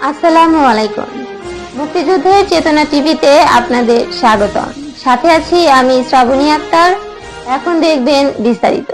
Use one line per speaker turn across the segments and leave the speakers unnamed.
আসসালামু আলাইকুম। মুক্তিযুদ্ধের চেতনা টিভিতে আপনাদের স্বাগতম। সাথে আছি আমি শ্রাবণী আক্তার। এখন দেখবেন বিস্তারিত।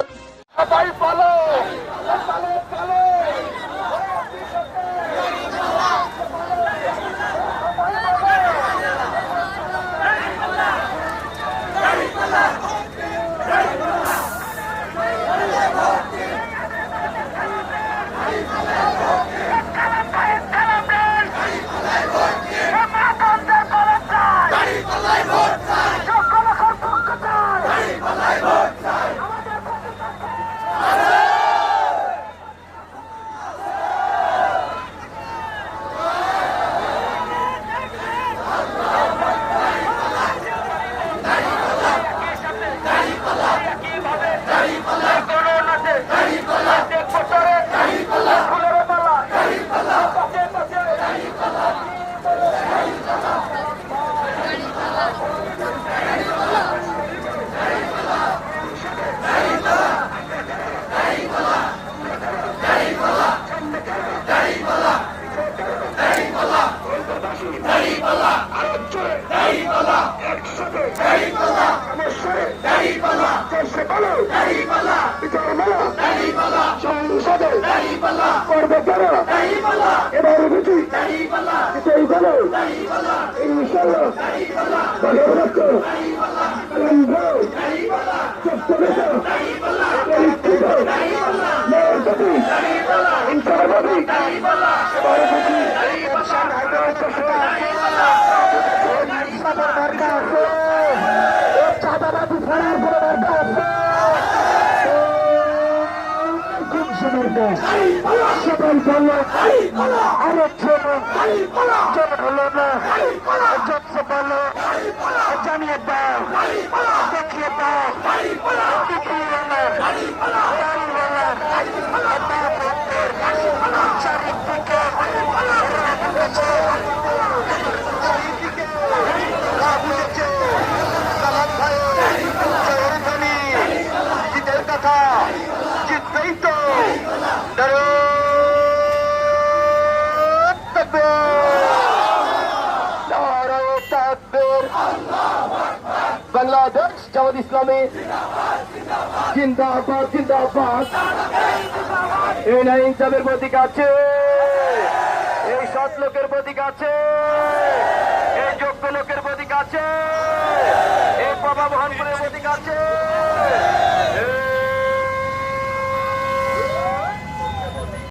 বাংলাদেশ জামাত ইসলামী জিন্দাবাদ জিন্দাবাদ। এই না ইনসাফের প্রতীক আছে, এই সৎ লোকের প্রতীক আছে, এই যোগ্য লোকের প্রতীক আছে, এই বাবা মহানপুরের প্রতীক আছে।